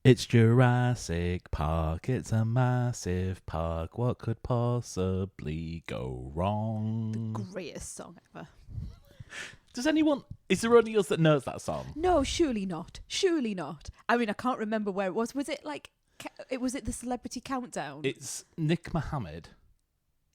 It's Jurassic Park. It's a massive park. What could possibly go wrong? Greatest song ever. Does anyone... Is there only us that knows that song? No, surely not. Surely not. I mean, I can't remember where it was. Was it like... Was it the Celebrity Countdown? It's Nick Mohammed.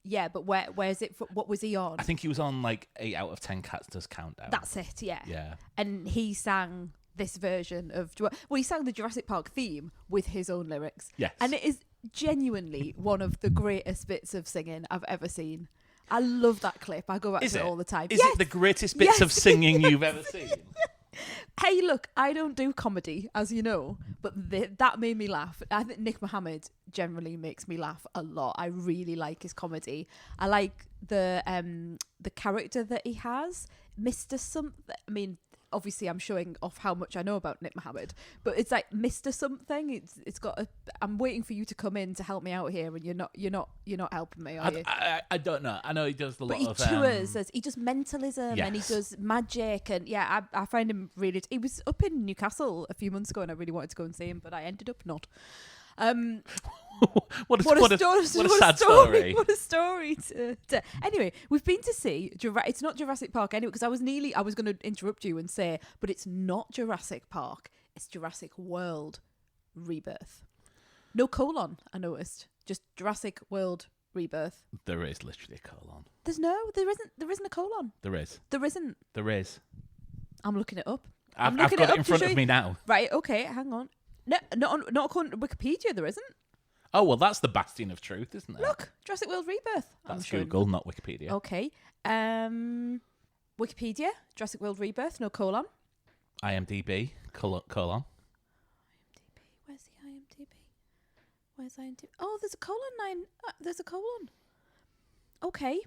Yeah, but where's it? What was he on? I think he was on like 8 out of 10 Cats Does Countdown. That's it, yeah. Yeah. And he sang this version of... Well, he sang the Jurassic Park theme with his own lyrics. Yes. And it is genuinely one of the greatest bits of singing I've ever seen. I love that clip. I go back to it all the time. Is it the greatest bits of singing you've ever seen? Hey, look, I don't do comedy, as you know, but that made me laugh. I think Nick Mohammed generally makes me laugh a lot. I really like his comedy. I like the character that he has, Mr. Something. I mean, obviously, I'm showing off how much I know about Nick Mohammed, but it's like Mr. Something. It's got a. I'm waiting for you to come in to help me out here, and you're not helping me, are you? I don't know. I know he does a lot of... But he tours, he does mentalism and he does magic, and yeah, I find him really... He was up in Newcastle a few months ago and I really wanted to go and see him, but I ended up not. What a sad story. What a story to anyway, we've been to see it's not Jurassic Park anyway, because I was going to interrupt you and say, but it's not Jurassic Park, it's Jurassic World Rebirth. No colon, I noticed. Just Jurassic World Rebirth. There is literally a colon. There isn't a colon. There is. There isn't. There is. I'm looking it up. I've got it in front of me now. Right, okay, hang on. No, not according to Wikipedia, there isn't. Oh, well, that's the bastion of truth, isn't it? Look, Jurassic World Rebirth. That's Google, not Wikipedia. Okay. Wikipedia, Jurassic World Rebirth, no colon. IMDb, colon. IMDb, where's the IMDb? Where's IMDb? Oh, there's a colon 9. There's a colon. Okay.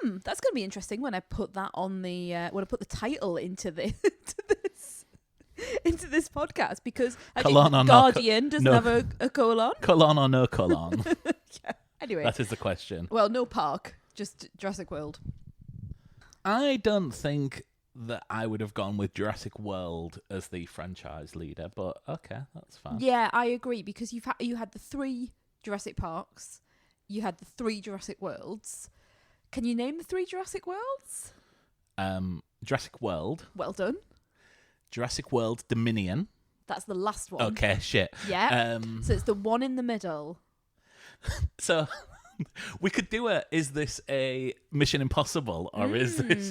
That's going to be interesting when I put that on the... when I put the title into this podcast, because Guardian doesn't have a colon. Colon or no colon? Yeah. Anyway. That is the question. Well, no park, just Jurassic World. I don't think that I would have gone with Jurassic World as the franchise leader, but okay, that's fine. Yeah, I agree, because you had the 3 Jurassic Parks, you had the 3 Jurassic Worlds. Can you name the 3 Jurassic Worlds? Jurassic World. Well done. Jurassic World Dominion. That's the last one. Okay, shit. Yeah. So it's the one in the middle. So we could do is this a Mission Impossible, or is this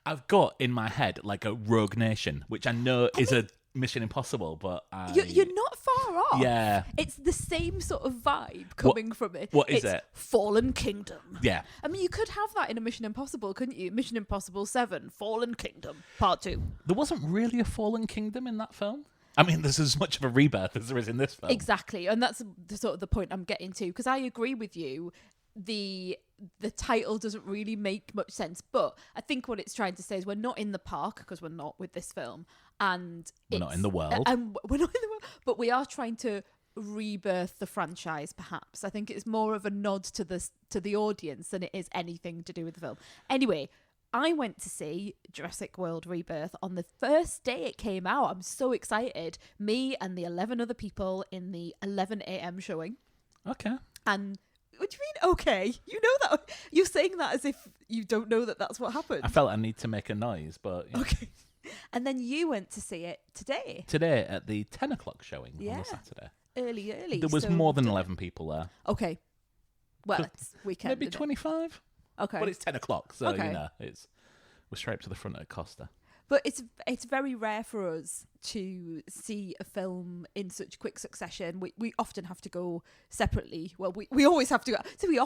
I've got in my head like a Rogue Nation, which I know is a Mission Impossible, but you're not far off. Yeah. It's the same sort of vibe coming from it. What is it? Fallen Kingdom. Yeah. I mean, you could have that in a Mission Impossible, couldn't you? Mission Impossible 7, Fallen Kingdom, Part 2. There wasn't really a Fallen Kingdom in that film. I mean, there's as much of a rebirth as there is in this film. Exactly, and that's the sort of the point I'm getting to, because I agree with you. The title doesn't really make much sense, but I think what it's trying to say is we're not in the park, because we're not with this film, and we're not in the world, and we're not in the world, but we are trying to rebirth the franchise. Perhaps I think it's more of a nod to the audience than it is anything to do with the film. Anyway, I went to see Jurassic World Rebirth on the first day it came out. I'm so excited. Me and the 11 other people in the 11 a.m. showing. Okay. And what do you mean, okay? You know that. You're saying that as if you don't know that that's what happened. I felt I need to make a noise, but... Yeah. Okay. And then you went to see it today. Today at the 10 o'clock showing on the Saturday. Early. There was more than 11 people there. Okay. Well, it's weekend. Maybe 25? Okay. But it's 10 o'clock, so, we're straight up to the front at Costa. But it's very rare for us to see a film in such quick succession. We often have to go separately. Well, we always have to go. So we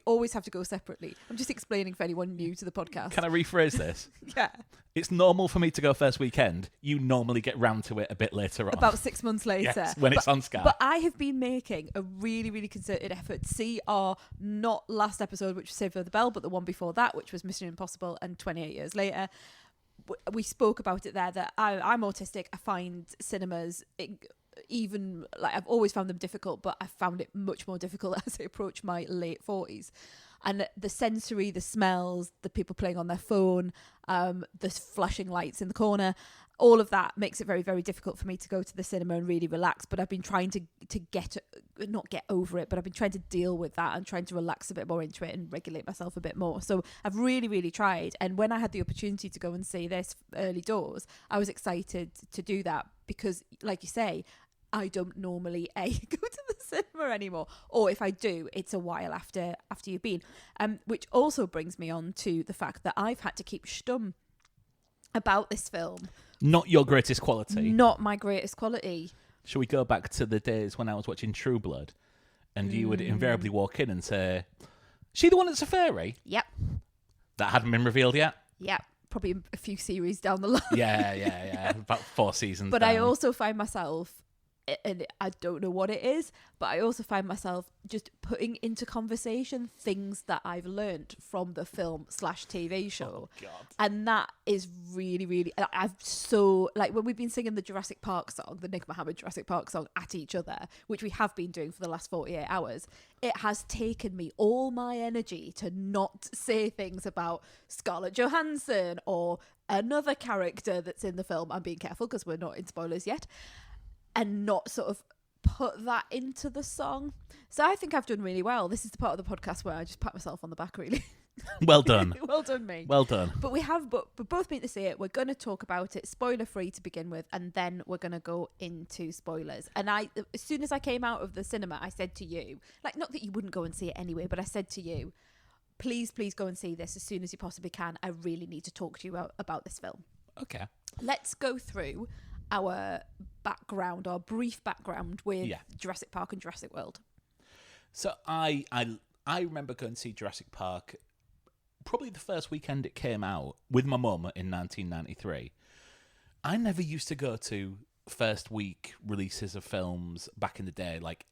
always have to go separately. I'm just explaining for anyone new to the podcast. Can I rephrase this? Yeah. It's normal for me to go first weekend. You normally get round to it a bit later on. About 6 months later. Yes, when it's on Sky. But I have been making a really, really concerted effort to see our not last episode, which was Saved by the Bell, but the one before that, which was Mission Impossible and 28 Years Later. We spoke about it there that I'm autistic. I find cinemas, even like I've always found them difficult, but I found it much more difficult as I approach my late 40s. And the sensory, the smells, the people playing on their phone, the flashing lights in the corner, all of that makes it very, very difficult for me to go to the cinema and really relax. But I've been trying to not get over it, but I've been trying to deal with that and trying to relax a bit more into it and regulate myself a bit more. So I've really, really tried. And when I had the opportunity to go and see this early doors, I was excited to do that because, like you say, I don't normally go to the cinema anymore, or if I do, it's a while after you've been. Which also brings me on to the fact that I've had to keep stum about this film. Not your greatest quality. Not my greatest quality. Shall we go back to the days when I was watching True Blood, and you would invariably walk in and say, "She the one that's a fairy?" Yep. That hadn't been revealed yet. Yep. Probably a few series down the line. Yeah. About 4 seasons. But down. I also find myself, and I don't know what it is, but I also find myself just putting into conversation things that I've learned from the film / TV show. Oh, God. And that is really, really, I've so, like when we've been singing the Jurassic Park song, the Nick Mohammed Jurassic Park song at each other, which we have been doing for the last 48 hours, it has taken me all my energy to not say things about Scarlett Johansson or another character that's in the film. I'm being careful because we're not in spoilers yet. And not sort of put that into the song. So I think I've done really well. This is the part of the podcast where I just pat myself on the back, really. Well done. Well done, me. Well done. But we both been to see it. We're going to talk about it spoiler free to begin with, and then we're going to go into spoilers. And as soon as I came out of the cinema, I said to you, like, not that you wouldn't go and see it anyway, but I said to you, please go and see this as soon as you possibly can. I really need to talk to you about this film. Okay. Let's go through our background, our brief background with Jurassic Park and Jurassic World. So I remember going to see Jurassic Park probably the first weekend it came out with my mum in 1993. I never used to go to first week releases of films back in the day. Like,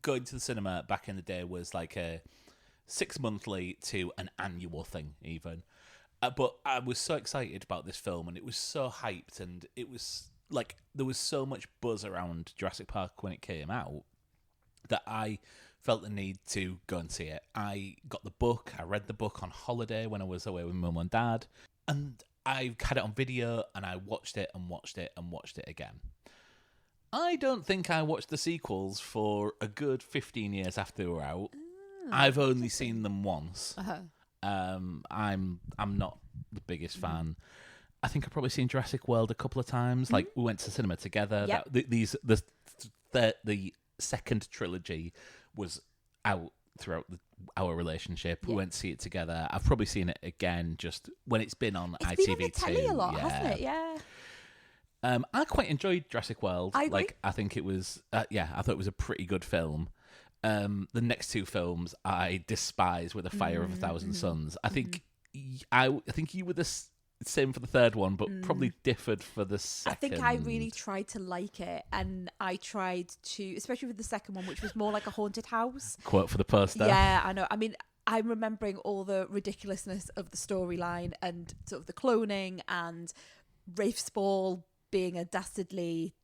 going to the cinema back in the day was like a 6 monthly to an annual thing even. But I was so excited about this film, and it was so hyped, and it was like there was so much buzz around Jurassic Park when it came out that I felt the need to go and see it. I got the book. I read the book on holiday when I was away with mum and dad, and I had it on video, and I watched it and watched it and watched it again. I don't think I watched the sequels for a good 15 years after they were out. I've only seen them once. I'm not the biggest fan. I think I've probably seen Jurassic World a couple of times. Like, we went to cinema together. Yep. The second trilogy was out throughout our relationship. We went to see it together. I've probably seen it again just when it's been on ITV2. Been on the telly a lot, hasn't it? Yeah. I quite enjoyed Jurassic World. I agree. I think it was, I thought it was a pretty good film. The next two films I despise with a fire of a thousand suns. I think I think you were the same for the third one, but probably differed for the second. I think I really tried to like it, and I tried to, especially with the second one, which was more like a haunted house. Quote for the poster. Yeah, I know. I mean, I'm remembering all the ridiculousness of the storyline and sort of the cloning and Rafe Spall being a dastardly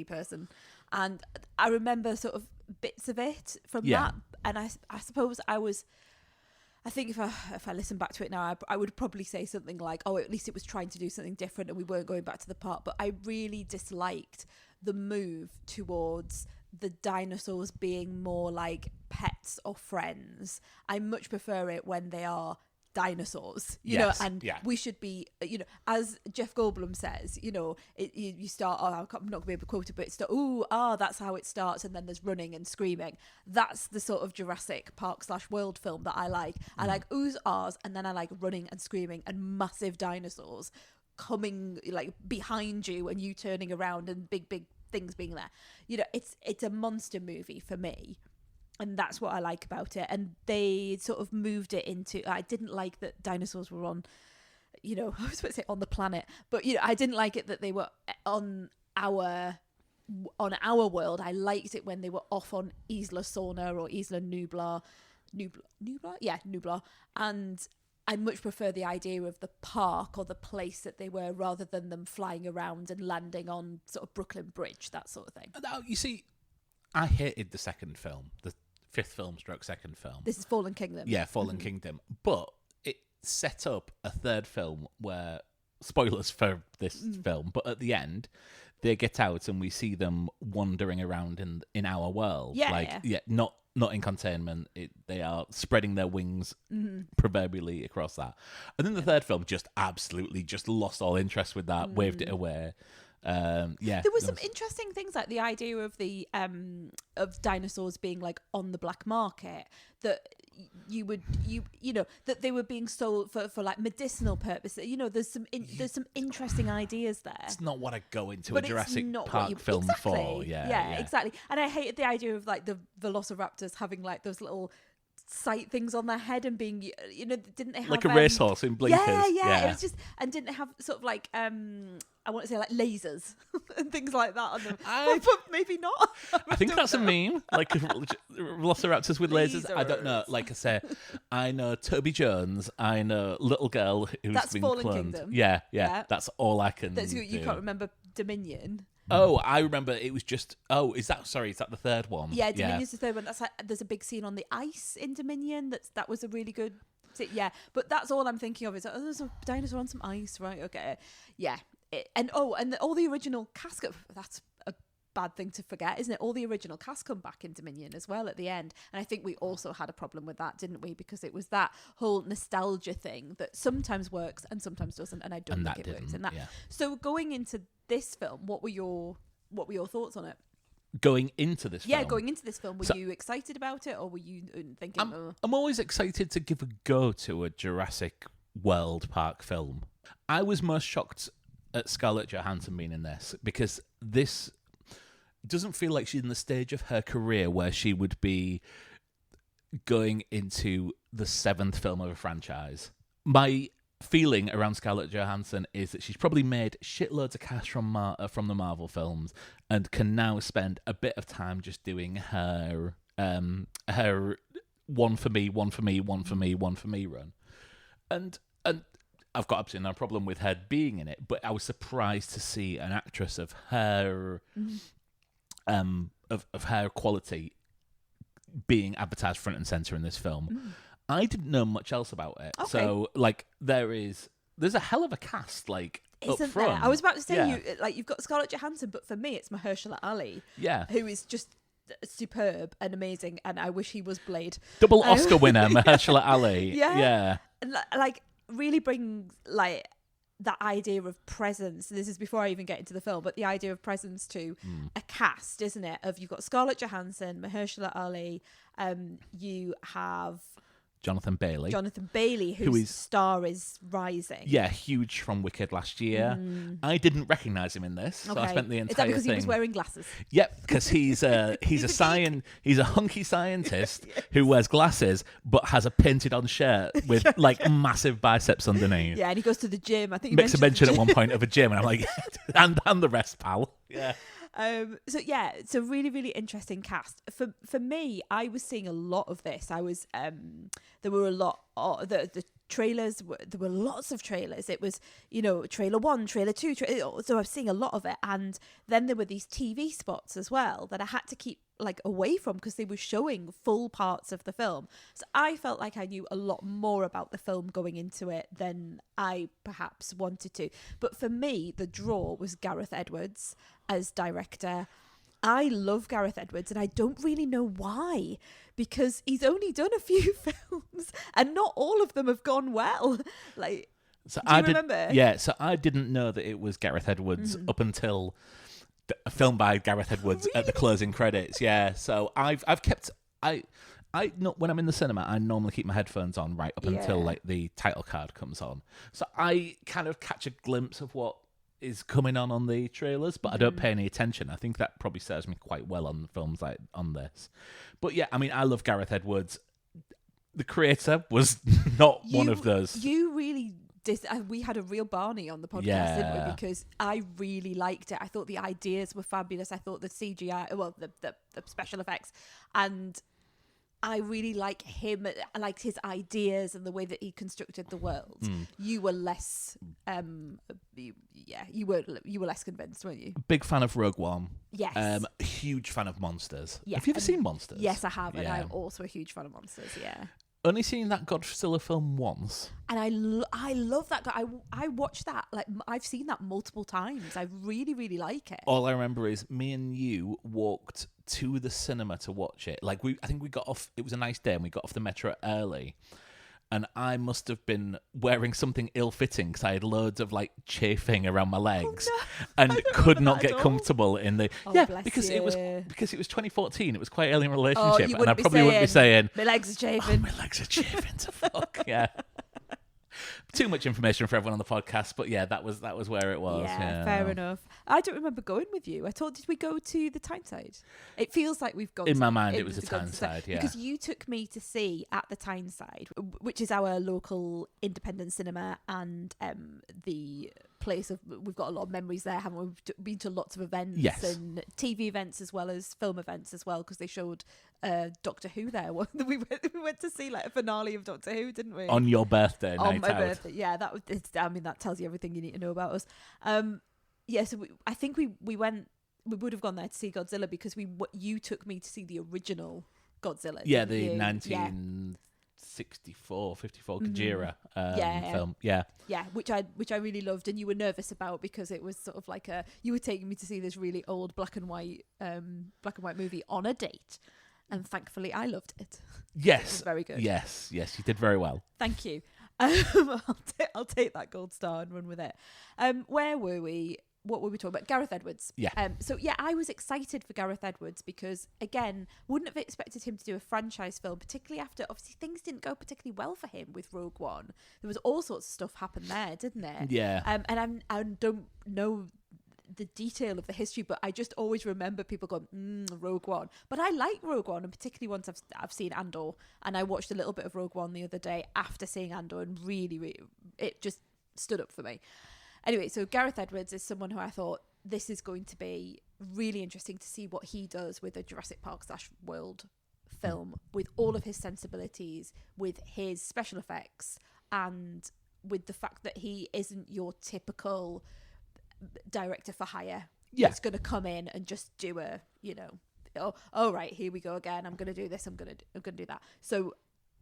person. And I remember sort of bits of it from that. And I suppose I think if I listen back to it now, I would probably say something like, oh, at least it was trying to do something different and we weren't going back to the park. But I really disliked the move towards the dinosaurs being more like pets or friends. I much prefer it when they are dinosaurs, you know, and we should be, you know, as Jeff Goldblum says, you know, you start, I'm not going to be able to quote it, but it's that's how it starts, and then there's running and screaming. That's the sort of Jurassic Park / World film that I like. I like oohs, ahs, and then I like running and screaming and massive dinosaurs coming like behind you and you turning around and big things being there. You know, it's a monster movie for me. And that's what I like about it. And they sort of moved it into, I didn't like that dinosaurs were on, you know, I was about to say on the planet, but, you know, I didn't like it that they were on our world. I liked it when they were off on Isla Sorna or Isla Nublar. Nublar? Yeah, Nublar. And I much prefer the idea of the park or the place that they were rather than them flying around and landing on sort of Brooklyn Bridge, that sort of thing. Now, you see, I hated the second film, the fifth film / second film. This is Fallen Kingdom. Yeah, Fallen Kingdom. But it set up a third film where spoilers for this film, but at the end, they get out and we see them wandering around in our world. Not in containment. They are spreading their wings proverbially across that. And then the third film just absolutely just lost all interest with that, waved it away. There were some interesting things, like the idea of the of dinosaurs being like on the black market, that you know that they were being sold for like medicinal purposes. There's some interesting ideas there. It's not what I go into but a Jurassic not Park film exactly. for. Yeah, exactly. And I hated the idea of like the velociraptors having like those little sight things on their head and being, didn't they have like a racehorse in blinkers? Yeah. It was just, and didn't they have sort of like I want to say like lasers and things like that on them, but maybe not. I think that's a meme, like velociraptors with lasers. I don't know. Like I say, I know Toby Jones. I know Little Girl who's that's been Fallen cloned. Kingdom. Yeah. That's all I can. You can't remember Dominion. Oh, I remember it was just. Oh, is that the third one? Yeah, Dominion's the third one. That's like, there's a big scene on the ice in Dominion. That was a really good. Yeah, but that's all I'm thinking of is there's a dinosaur on some ice, right? Okay, yeah, and all the original cast. That's a bad thing to forget, isn't it? All the original cast come back in Dominion as well at the end, and I think we also had a problem with that, didn't we? Because it was that whole nostalgia thing that sometimes works and sometimes doesn't, and I don't think it works in that. Yeah. So going into this film, what were your thoughts on it? Going into this film? Yeah, going into this film, were you excited about it, or were you thinking... I'm always excited to give a go to a Jurassic World Park film. I was most shocked at Scarlett Johansson being in this, because this doesn't feel like she's in the stage of her career where she would be going into the 7th film of a franchise. My feeling around Scarlett Johansson is that she's probably made shitloads of cash from the Marvel films and can now spend a bit of time just doing her one for me run. And I've got absolutely no problem with her being in it, but I was surprised to see an actress of her of her quality being advertised front and center in this film. I didn't know much else about it. Okay. So, like, there's a hell of a cast, like, Isn't up front. there? I was about to say, you've got Scarlett Johansson, but for me, it's Mahershala Ali. Yeah. Who is just superb and amazing, and I wish he was Blade. Double Oscar winner, Mahershala Ali. Yeah. And, like, really brings, like, that idea of presence. This is before I even get into the film, but the idea of presence to a cast, isn't it? Of you've got Scarlett Johansson, Mahershala Ali, you have... Jonathan Bailey, whose star is rising. Yeah, huge from Wicked last year. I didn't recognise him in this, so I spent the entire thing... Is that because he was wearing glasses? Yep, because he's a hunky scientist who wears glasses but has a painted on shirt with like massive biceps underneath. Yeah, and he goes to the gym. I think he makes a mention at one point of a gym, and I'm like, and the rest, pal. Yeah. So yeah, it's a really, really interesting cast. For me, I was seeing a lot of this. I was there were a lot of the trailers. There were lots of trailers. It was, trailer 1, trailer 2. So I was seeing a lot of it, and then there were these TV spots as well that I had to keep like away from because they were showing full parts of the film. So I felt like I knew a lot more about the film going into it than I perhaps wanted to. But for me, the draw was Gareth Edwards as director. I love Gareth Edwards, and I don't really know why, because he's only done a few films and not all of them have gone well. Like, do you remember? Yeah, so I didn't know that it was Gareth Edwards up until a film by Gareth Edwards at the closing credits. Yeah, so I've kept I when I'm in the cinema, I normally keep my headphones on right up until like the title card comes on. So I kind of catch a glimpse of what is coming on the trailers, but I don't pay any attention. I think that probably serves me quite well on films like on this. But yeah, I mean, I love Gareth Edwards. The creator was not one of those. You really we had a real Barney on the podcast, didn't we? Because I really liked it. I thought the ideas were fabulous. I thought the CGI, the special effects, and I really like him. I liked his ideas and the way that he constructed the world. You were less, you were less convinced, weren't you? Big fan of Rogue One. Yes. Huge fan of Monsters. Yeah. Have you ever seen Monsters? Yes, I have, and I'm also a huge fan of Monsters. Yeah. only seen that Godzilla film once. And I love that guy. I watched that. Like, I've seen that multiple times. I really, really like it. All I remember is me and you walked to the cinema to watch it. Like, I think we got off. It was a nice day, and we got off the metro early. And I must have been wearing something ill-fitting because I had loads of like chafing around my legs, and could not get comfortable in the because it was 2014. It was quite early in a relationship, and I probably wouldn't be saying my legs are chafing. My legs are chafing to fuck. Yeah. Too much information for everyone on the podcast, but yeah, that was where it was. Yeah, fair enough. I don't remember going with you. Did we go to the Tyneside? It feels like we've gone. In my mind, it was the Tyneside, yeah. Because you took me to see at the Tyneside, which is our local independent cinema, and the place of, we've got a lot of memories there, haven't we? We've been to lots of events, and TV events as well as film events as well, because they showed Doctor Who there. we went to see like a finale of Doctor Who, didn't we? On your birthday, on my birthday. Yeah, that tells you everything you need to know about us. So I think we would have gone there to see Godzilla because you took me to see the original Godzilla. Yeah, the 1964, 54 Gojira film. Yeah, which I really loved, and you were nervous about because it was sort of like you were taking me to see this really old black and white movie on a date. And thankfully, I loved it. Yes, it was very good. Yes, you did very well. Thank you. I'll take that gold star and run with it. Where were we? What were we talking about? Gareth Edwards. Yeah. I was excited for Gareth Edwards because, again, wouldn't have expected him to do a franchise film, particularly after, obviously, things didn't go particularly well for him with Rogue One. There was all sorts of stuff happened there, didn't it? Yeah. And I don't know the detail of the history, but I just always remember people going Rogue One. But I like Rogue One, and particularly once I've seen Andor, and I watched a little bit of Rogue One the other day after seeing Andor, and really, really it just stood up for me. Anyway, so Gareth Edwards is someone who I thought this is going to be really interesting to see what he does with a Jurassic Park / World film, with all of his sensibilities, with his special effects, and with the fact that he isn't your typical director for hire. It's going to come in and just do right, here we go again, I'm going to do this, I'm going to do that. So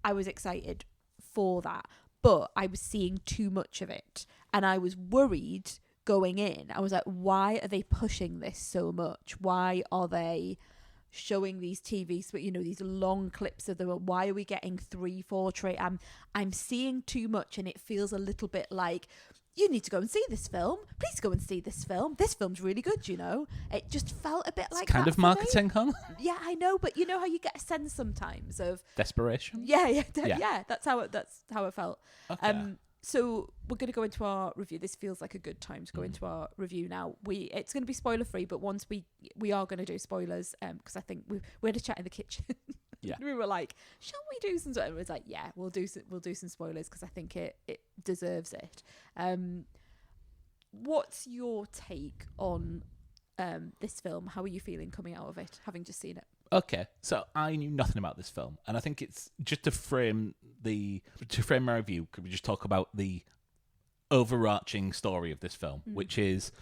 I was excited for that, but I was seeing too much of it, and I was worried going in. I was like, why are they pushing this so much? Why are they showing these TVs, these long clips of them? Why are we getting 3-4 I'm seeing too much, and it feels a little bit like, you need to go and see this film. Please go and see this film. This film's really good, It just felt a bit like kind of marketing, huh? Yeah, I know, but you know how you get a sense sometimes of desperation? Yeah. That's how it felt. Okay. So we're going to go into our review. This feels like a good time to go into our review now. It's going to be spoiler free, but once we are going to do spoilers, because I think we had a chat in the kitchen. Yeah. We were like, shall we do some spoilers? It was like, yeah, we'll do some spoilers because I think it deserves it. What's your take on this film? How are you feeling coming out of it, having just seen it? Okay, so I knew nothing about this film, and I think it's just to frame my review. Could we just talk about the overarching story of this film, which is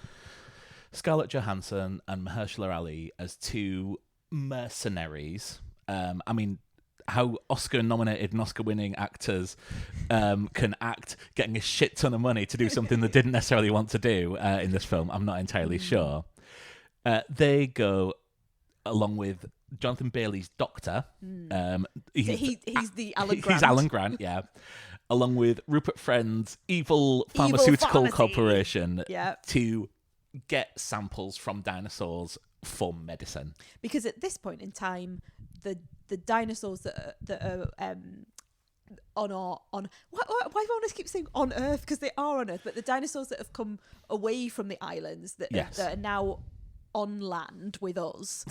Scarlett Johansson and Mahershala Ali as two mercenaries. How Oscar-nominated and Oscar-winning actors can act getting a shit ton of money to do something they didn't necessarily want to do in this film, I'm not entirely sure. They go along with Jonathan Bailey's doctor. He's the Alan Grant. He's Alan Grant, yeah. Along with Rupert Friend's evil pharmaceutical corporation to get samples from dinosaurs for medicine. Because at this point in time, the dinosaurs that are why do I always keep saying on Earth, because they are on Earth, but the dinosaurs that have come away from the islands that are now on land with us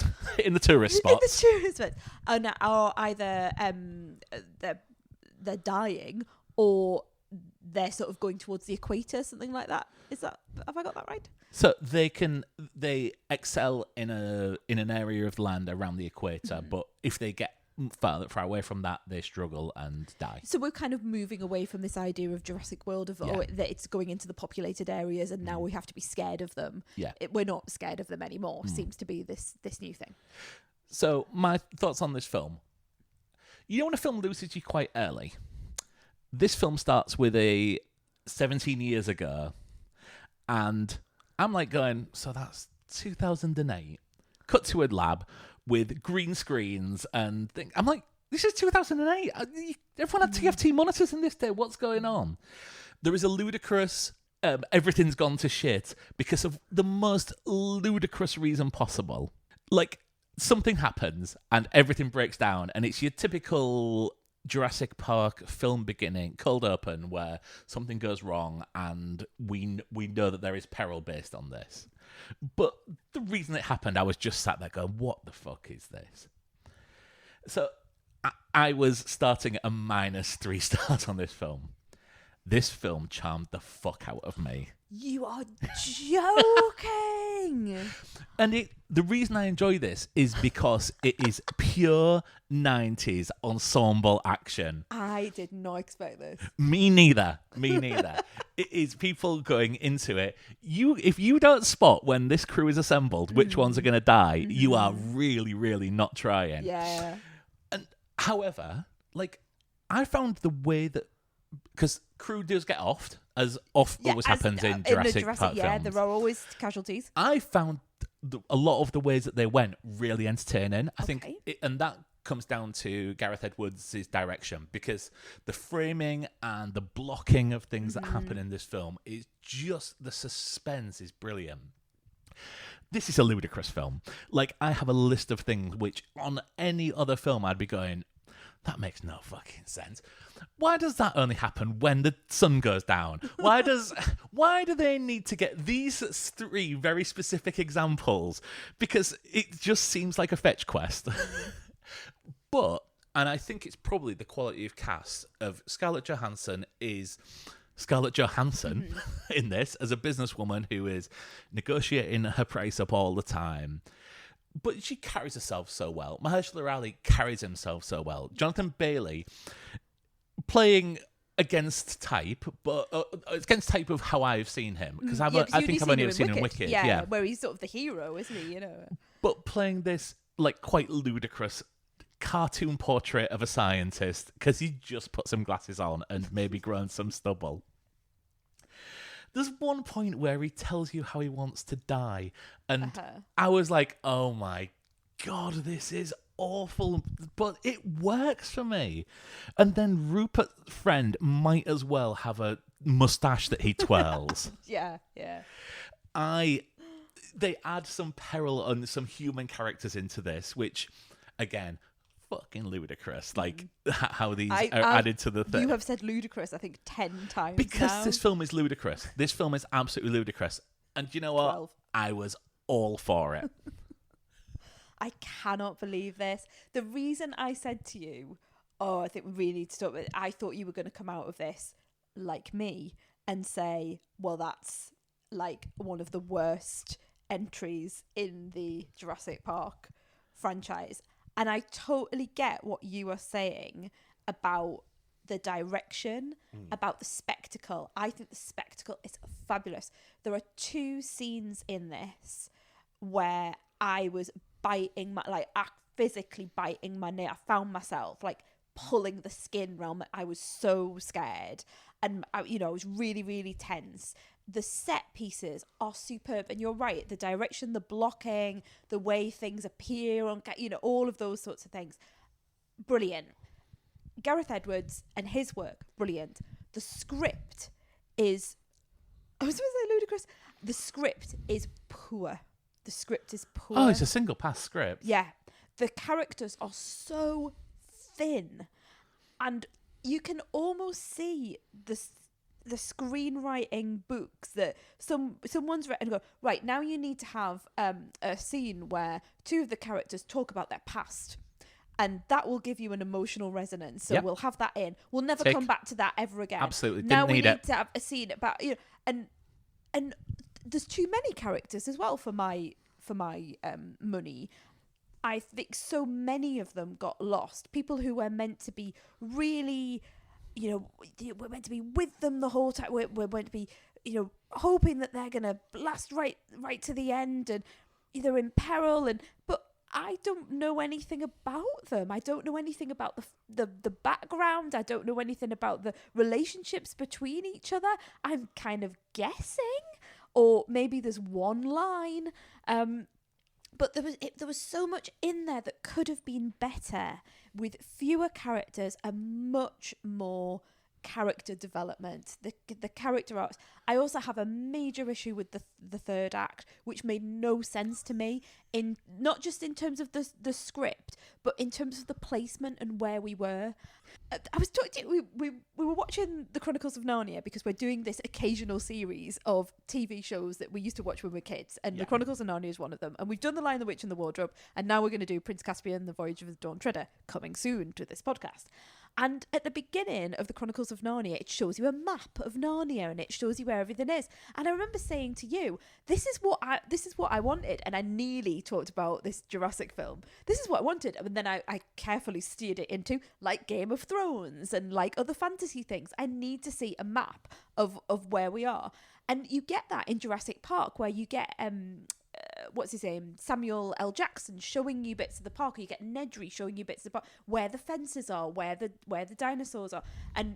in the tourist spots. And are either they're dying or they're sort of going towards the equator, something like that. Have I got that right? So they excel in an area of land around the equator, but if they get far away from that, they struggle and die. So we're kind of moving away from this idea of Jurassic World that it's going into the populated areas, and now we have to be scared of them. Yeah, we're not scared of them anymore. Seems to be this new thing. So my thoughts on this film. You know when a film loses you quite early? This film starts with a 17 years ago, and I'm like going, so that's 2008. Cut to a lab with green screens and things. I'm like, this is 2008. Everyone had TFT monitors in this day. What's going on? There is a ludicrous, everything's gone to shit because of the most ludicrous reason possible. Like, something happens and everything breaks down, and it's your typical Jurassic Park film beginning, cold open, where something goes wrong and we know that there is peril based on this. But the reason it happened, I was just sat there going, what the fuck is this? So I was starting at a -3 stars on this film. This film charmed the fuck out of me. You are joking. And the reason I enjoy this is because it is pure 90s ensemble action. I did not expect this. Me neither. It is people going into it. If you don't spot when this crew is assembled, which ones are going to die, you are really, really not trying. Yeah. And however, like, I found the way that, because crew does get offed, as always happens in Jurassic Park films. There are always casualties. I found a lot of the ways that they went really entertaining. I think, and that comes down to Gareth Edwards' direction, because the framing and the blocking of things that happen in this film is just, the suspense is brilliant. This is a ludicrous film. Like, I have a list of things which on any other film I'd be going, that makes no fucking sense. Why does that only happen when the sun goes down? Why do they need to get these 3 very specific examples? Because it just seems like a fetch quest. But, and I think it's probably the quality of cast of Scarlett Johansson is Scarlett Johansson in this, as a businesswoman who is negotiating her price up all the time. But she carries herself so well. Mahershala Ali carries himself so well. Jonathan Bailey playing against type, but against type of how I've seen him, because I think I've only ever seen him in Wicked. Yeah, where he's sort of the hero, isn't he? You know. But playing this like quite ludicrous cartoon portrait of a scientist, because he just put some glasses on and maybe grown some stubble. There's one point where he tells you how he wants to die, and I was like, oh my God, this is awful, but it works for me. And then Rupert's friend might as well have a mustache that he twirls. Yeah. They add some peril and some human characters into this, which, again, fucking ludicrous. Like, how these are added to the thing. You have said ludicrous, I think, 10 times because now. This film is ludicrous. This film is absolutely ludicrous. And you know what? 12. I was all for it. I cannot believe this. The reason I said to you, I think we really need to stop it. I thought you were going to come out of this like me and say, well, that's like one of the worst entries in the Jurassic Park franchise. And I totally get what you are saying about the direction, about the spectacle. I think the spectacle is fabulous. There are 2 scenes in this where I was physically biting my nail. I found myself like pulling the skin around. I was so scared, and I was really, really tense. The set pieces are superb, and you're right. The direction, the blocking, the way things appear on, all of those sorts of things, brilliant. Gareth Edwards and his work, brilliant. The script is, I was supposed to say ludicrous. The script is poor. Oh, it's a single pass script. Yeah. The characters are so thin, and you can almost see the screenwriting books that someone's read and go, right, now you need to have a scene where 2 of the characters talk about their past, and that will give you an emotional resonance. So we'll have that in. We'll never come back to that ever again. Absolutely. Now we need to have a scene about, and there's too many characters as well for my money. I think so many of them got lost. People who were meant to be really, we're meant to be with them the whole time. We're meant to be, hoping that they're going to last right to the end, and they're in peril. But I don't know anything about them. I don't know anything about the background. I don't know anything about the relationships between each other. I'm kind of guessing, or maybe there's one line. But there was so much in there that could have been better with fewer characters and much more character development, the character arcs. I also have a major issue with the third act, which made no sense to me, in not just in terms of the script, but in terms of the placement and where we were. I was talking to you, we were watching the Chronicles of Narnia because we're doing this occasional series of TV shows that we used to watch when we were kids, and the Chronicles of Narnia is one of them. And we've done The Lion, the Witch and the Wardrobe, and now we're going to do Prince Caspian, The Voyage of the Dawn Treader, coming soon to this podcast. And at the beginning of the Chronicles of Narnia, it shows you a map of Narnia and it shows you where everything is. And I remember saying to you, this is what I wanted. And I nearly talked about this Jurassic film. This is what I wanted. And then I carefully steered it into like Game of Thrones and like other fantasy things. I need to see a map of where we are. And you get that in Jurassic Park, where you get what's his name, Samuel L. Jackson, showing you bits of the park, or you get Nedry showing you bits of the park, where the fences are, where the dinosaurs are, and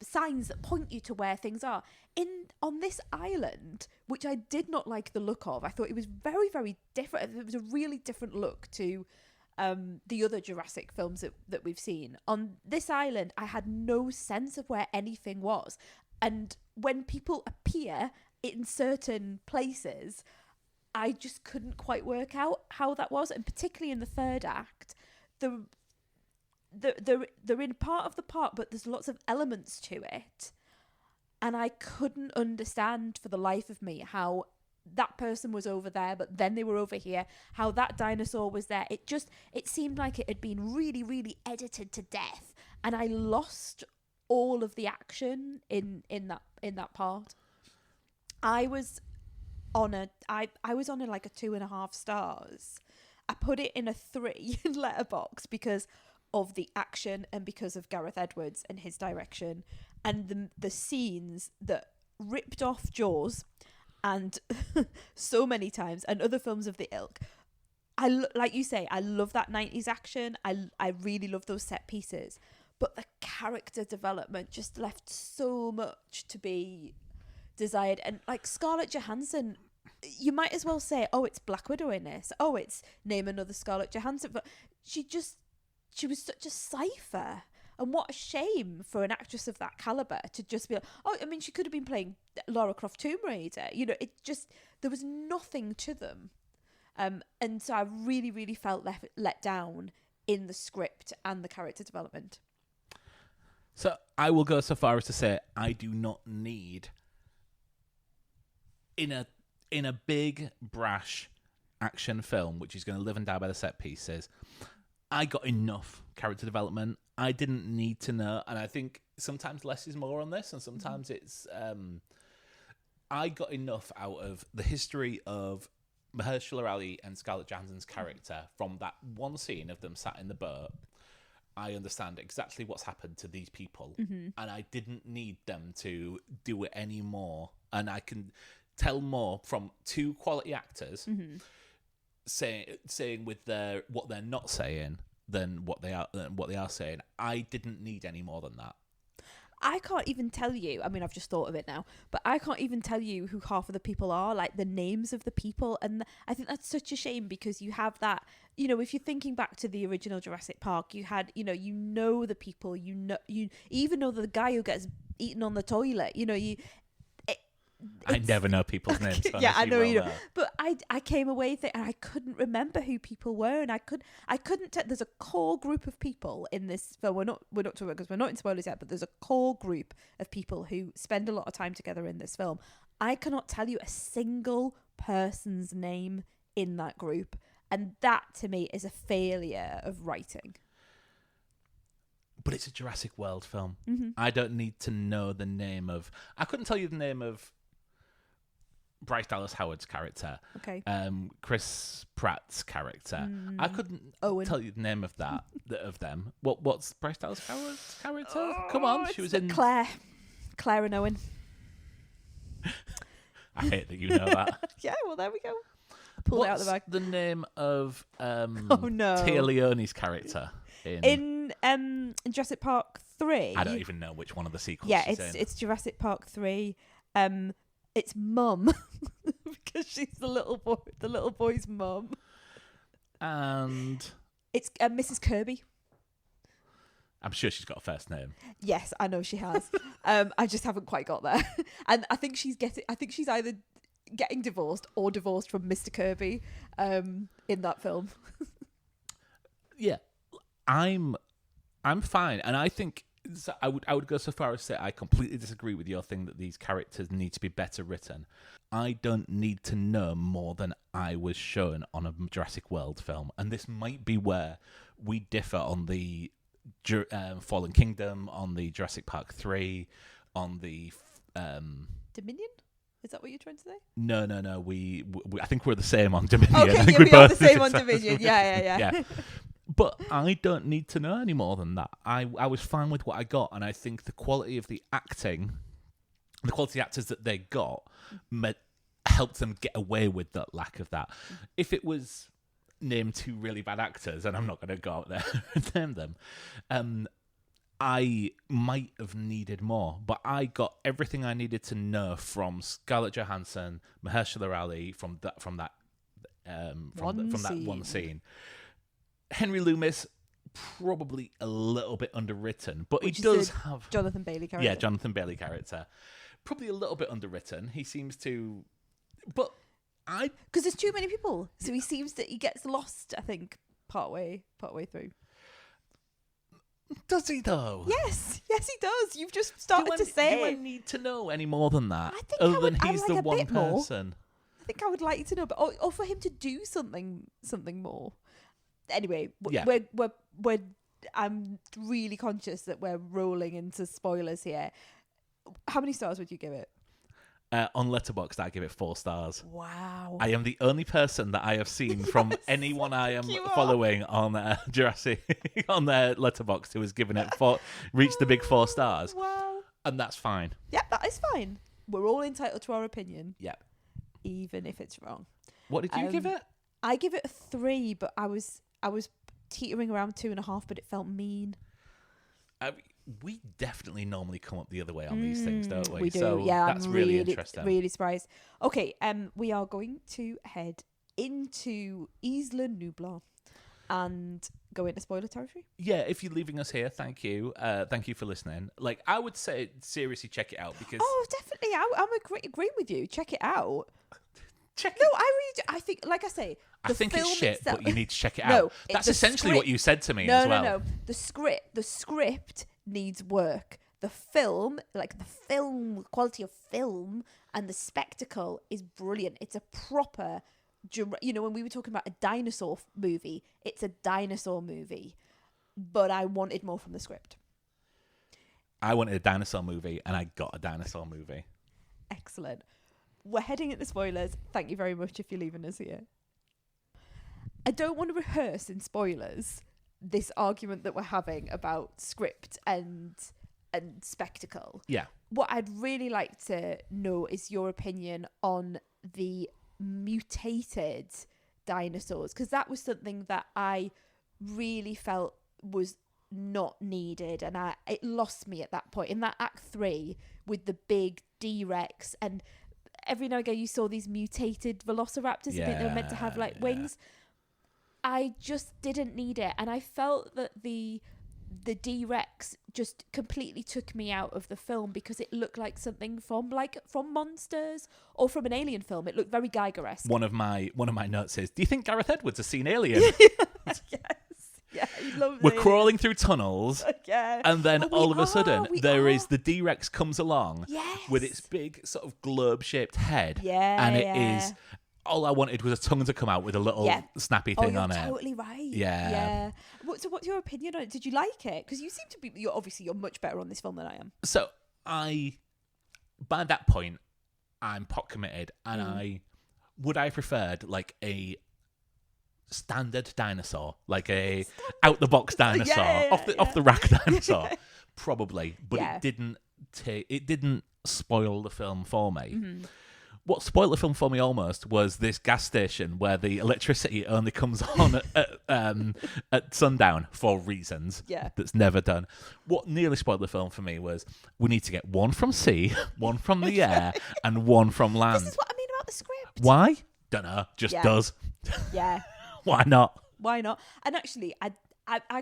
signs that point you to where things are. On this island, which I did not like the look of, I thought it was very, very different. It was a really different look to the other Jurassic films that we've seen. On this island, I had no sense of where anything was, and when people appear in certain places, I just couldn't quite work out how that was. And particularly in the third act, they're in part of the park, but there's lots of elements to it, and I couldn't understand for the life of me how that person was over there, but then they were over here, how that dinosaur was there. It seemed like it had been really, really edited to death, and I lost all of the action in that part. I was on a like a 2.5 stars. I put it in a 3 in Letterboxd because of the action and because of Gareth Edwards and his direction and the scenes that ripped off Jaws and so many times, and other films of the ilk. Like you say, I love that 90s action. I really love those set pieces, but the character development just left so much to be desired. And like Scarlett Johansson, you might as well say, oh, it's Black Widow in this, oh, it's name another Scarlett Johansson, but she was such a cipher. And what a shame for an actress of that caliber to just be like, oh, I mean, she could have been playing Lara Croft Tomb Raider, there was nothing to them, and so I really, really felt let down in the script and the character development. So I will go so far as to say I do not need, in a big brash action film which is going to live and die by the set pieces, I got enough character development. I didn't need to know, and I think sometimes less is more on this, and sometimes it's I got enough out of the history of Mahershala Ali and Scarlett Johansson's character from that one scene of them sat in the boat. I understand exactly what's happened to these people, and I didn't need them to do it anymore. And I can tell more from 2 quality actors saying with what they're not saying than what they are saying. I didn't need any more than that. I can't even tell you, I mean, I've just thought of it now, but I can't even tell you who half of the people are, like the names of the people. And I think that's such a shame, because you have that, if you're thinking back to the original Jurassic Park, you had, the people, you even know the guy who gets eaten on the toilet, I never know people's names. Yeah, I know you know. But I came away and I couldn't remember who people were, and I couldn't. There's a core group of people in this film. We're not talking about, because we're not in spoilers yet. But there's a core group of people who spend a lot of time together in this film. I cannot tell you a single person's name in that group, and that to me is a failure of writing. But it's a Jurassic World film. I don't need to know the name of. I couldn't tell you the name of Bryce Dallas Howard's character. Okay. Chris Pratt's character. I couldn't Owen. tell you the name of them. What's Bryce Dallas Howard's character? Come on, she was in Claire and Owen. I hate that you know that. Yeah, well, there we go. pulled it out of the bag. The name of Oh no, Tia Leone's character in Jurassic Park 3? I don't even know which one of the sequels. Yeah, she's in. it's Jurassic Park 3. It's Mum because she's the little boy's mum. And it's Mrs. Kirby. I'm sure she's got a first name. Yes, I know she has. I just haven't quite got there. And I think she's either getting divorced or divorced from Mr. Kirby in that film. Yeah, I'm fine, and I think I would go so far as to say I completely disagree with your thing that these characters need to be better written. I don't need to know more than I was shown on a Jurassic World film, and this might be where we differ on the Fallen Kingdom, on the Jurassic Park 3, on the Dominion. Is that what you're trying to say? No. We I think we're the same on Dominion. Okay, I think we are the same on Dominion. Yeah. But I don't need to know any more than that. I was fine with what I got, and I think the quality of the acting, the quality of actors that they got, helped them get away with that lack of that. If it was named two really bad actors, and I'm not going to go out there and name them, I might have needed more, but I got everything I needed to know from Scarlett Johansson, Mahershala Ali, from that one scene. Henry Loomis, probably a little bit underwritten, but Which he does have Jonathan Bailey character. Yeah, Jonathan Bailey character, probably a little bit underwritten. He seems to, but because there's too many people, so he gets lost. I think partway through. Does he though? Yes, he does. You've just started to say. Do I need to know any more than that? I think other than he's the one person. I think I would like to know, but or for him to do something more. Anyway, we're. I'm really conscious that we're rolling into spoilers here. How many stars would you give it? On Letterboxd, I give it 4 stars. Wow. I am the only person that I have seen from anyone I am following on Jurassic on their Letterboxd who has given it reached the big 4 stars. Wow. And that's fine. Yeah, that is fine. We're all entitled to our opinion. Yeah. Even if it's wrong. What did you give it? I give it a 3, but I was teetering around 2.5, but it felt mean. We definitely normally come up the other way on these things, don't we? We do, so yeah. That's I'm really interesting. Really surprised. Okay, we are going to head into Isla Nublar and go into spoiler territory. Yeah, if you're leaving us here, thank you. Thank you for listening. Like, I would say, seriously, check it out because. Oh, definitely. I'm agreeing with you. Check it out. Check it. No, I really do. I think, like I say, I think it's shit, itself, but you need to check it No, out. That's essentially what you said to me No, as well. No. The script needs work. The film, like the film quality of film and the spectacle is brilliant. It's a proper, when we were talking about a dinosaur movie, it's a dinosaur movie. But I wanted more from the script. I wanted a dinosaur movie, and I got a dinosaur movie. Excellent. We're heading into spoilers. Thank you very much if you're leaving us here. I don't want to rehearse in spoilers this argument that we're having about script and spectacle. Yeah. What I'd really like to know is your opinion on the mutated dinosaurs, because that was something that I really felt was not needed, and it lost me at that point in that Act 3 with the big D-Rex, and every now and again you saw these mutated velociraptors. I think they were meant to have like wings. I just didn't need it, and I felt that the D-Rex just completely took me out of the film because it looked like something from Monsters or from an Alien film. It looked very Geiger-esque. One of my notes is, do you think Gareth Edwards has seen Alien? Yes. Yeah, he loves We're Alien. Crawling through tunnels, yeah. and then all of a sudden there is the D-Rex comes along with its big sort of globe-shaped head, and it is. All I wanted was a tongue to come out with a little snappy thing on it. You're totally right. Yeah. So what's your opinion on it? Did you like it? Because you seem to be. You're much better on this film than I am. So by that point, I'm pot committed, and would I preferred like a standard dinosaur, like a out the box dinosaur, off the rack dinosaur, probably, but it didn't spoil the film for me. what spoiled the film for me almost was this gas station where the electricity only comes on at sundown for reasons that's never done. What nearly spoiled the film for me was we need to get one from sea, one from the air, and one from land. This is what I mean about the script. Why? Don't know. Just does. Yeah. Why not? Why not? And actually, I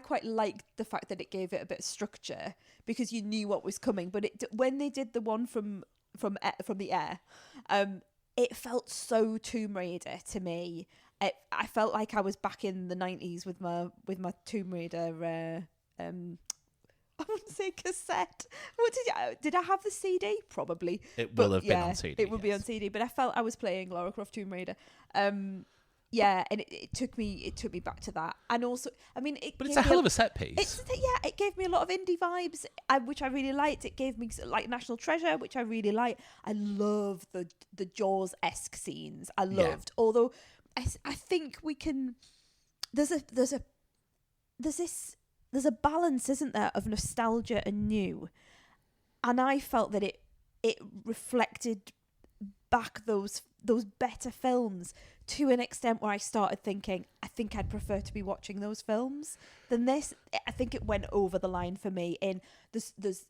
quite liked the fact that it gave it a bit of structure because you knew what was coming. But when they did the one from the air, it felt so Tomb Raider to me. I felt like I was back in the 90s with my Tomb Raider. I wouldn't say cassette. What did I have the CD? Probably. It will have been on CD. It would be on CD. But I felt I was playing Lara Croft Tomb Raider. Yeah, and it took me back to that, and also, I mean, but it's a hell of a set piece. It gave me a lot of indie vibes, which I really liked. It gave me like National Treasure, which I really liked. I love the Jaws-esque scenes. I loved, although I think we can. There's a balance, isn't there, of nostalgia and new, and I felt that it reflected back those better films to an extent where I started thinking, I think I'd prefer to be watching those films than this. I think it went over the line for me in there's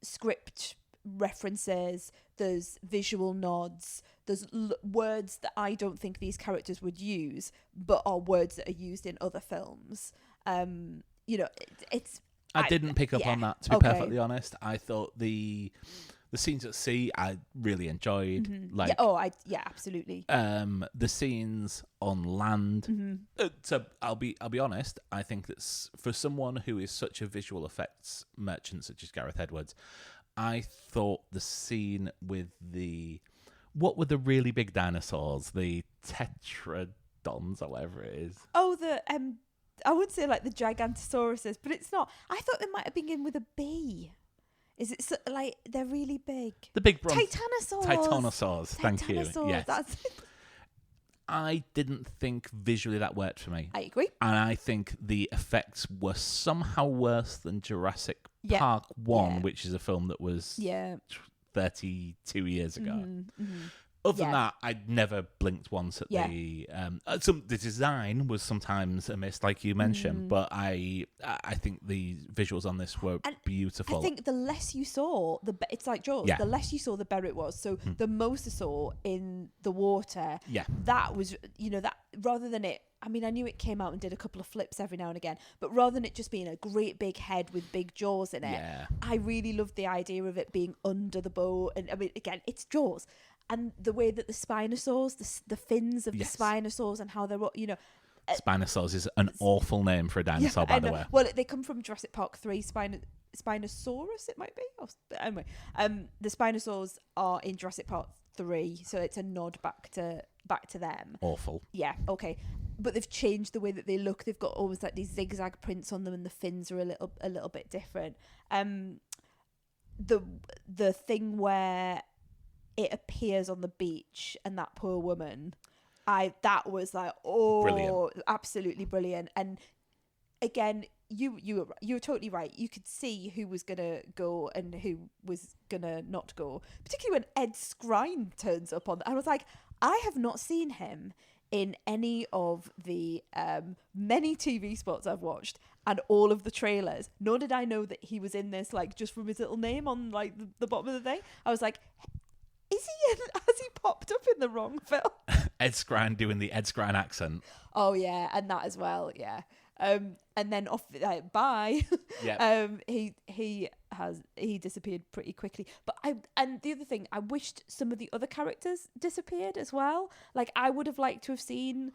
script references, there's visual nods, there's words that I don't think these characters would use, but are words that are used in other films. I didn't pick up on that, to be perfectly honest. I thought the scenes at sea I really enjoyed. Mm-hmm. Absolutely. The scenes on land. Mm-hmm. So I'll be honest. I think that's for someone who is such a visual effects merchant, such as Gareth Edwards. I thought the scene with what were the really big dinosaurs, the tetradons or whatever it is. Oh, I would say like the Gigantosauruses, but it's not. I thought they might have been in with a B. Is it like they're really big? The big Titanosaurs. Thank you. Yes. That's I didn't think visually that worked for me. I agree. And I think the effects were somehow worse than Jurassic Park 1, which is a film that was 32 years ago. Mm-hmm, mm-hmm. Other than that, I'd never blinked once at the design was sometimes a miss, like you mentioned, but I think the visuals on this were beautiful. I think the less you saw, it's like Jaws. Yeah. The less you saw, the better it was. So the most I saw in the water, that was, that rather than it. I mean, I knew it came out and did a couple of flips every now and again, but rather than it just being a great big head with big jaws in it, I really loved the idea of it being under the boat. And I mean, again, it's Jaws. And the way that the Spinosaurs, the fins of the Spinosaurs and how they're, Spinosaurs is an awful name for a dinosaur, by the way. Well, they come from Jurassic Park 3, Spinosaurus, it might be. Anyway, the Spinosaurs are in Jurassic Park 3, so it's a nod back to them. Awful. Yeah, okay. But they've changed the way that they look. They've got almost like these zigzag prints on them, and the fins are a little bit different. The thing where it appears on the beach and that poor woman, that was like, brilliant. Absolutely brilliant. And again, you were totally right. You could see who was gonna go and who was gonna not go, particularly when Ed Skrein turns up on. I was like, I have not seen him in any of the many TV spots I've watched and all of the trailers, nor did I know that he was in this, like, just from his little name on like the bottom of the thing. I was like, has he popped up in the wrong film? Ed Skrein doing the Ed Skrein accent. Oh yeah, and that as well, yeah. And then off, bye. Yeah. He disappeared pretty quickly. But the other thing, I wished some of the other characters disappeared as well. Like, I would have liked to have seen,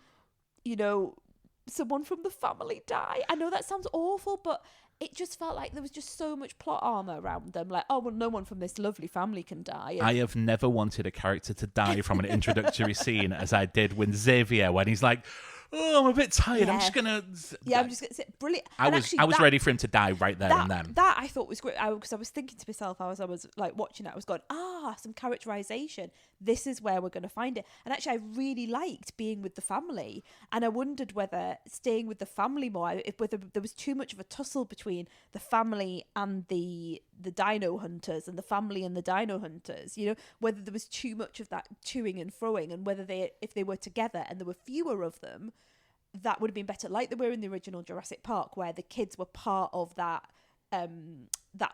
someone from the family die. I know that sounds awful, but it just felt like there was just so much plot armor around them. Like, oh, well, no one from this lovely family can die. I have never wanted a character to die from an introductory scene as I did with Xavier when he's like, oh, I'm a bit tired. Yeah. I'm just gonna. Yeah, I'm just gonna say brilliant. I was ready for him to die right there and then. That I thought was great because I was thinking to myself as I was like watching it, I was going, some characterization. This is where we're going to find it. And actually, I really liked being with the family, and I wondered whether staying with the family more, whether there was too much of a tussle between the family and the the dino hunters and the family and the dino hunters, you know, whether there was too much of that toing and froing, and whether if they were together and there were fewer of them, that would have been better, like they were in the original Jurassic Park, where the kids were part of that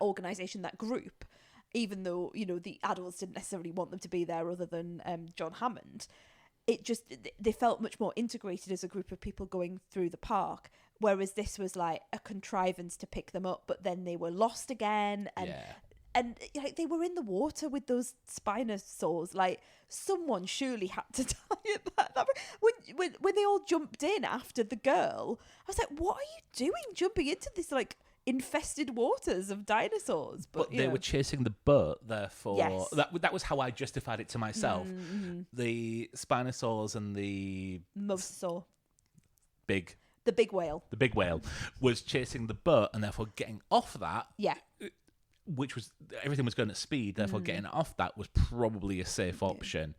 organization, that group, even though, you know, the adults didn't necessarily want them to be there other than John Hammond. They felt much more integrated as a group of people going through the park, whereas this was like a contrivance to pick them up, but then they were lost again, and like they were in the water with those Spinosaurs. Like, someone surely had to die at that. When they all jumped in after the girl, I was like, what are you doing jumping into this like infested waters of dinosaurs? But they were chasing the boat, therefore Yes. that was how I justified it to myself. The Spinosaurs and the Mosasaur, big the big whale. the big whale was chasing the boat, and therefore getting off that, Yeah. which was, everything was going at speed, therefore getting off that was probably a safe option.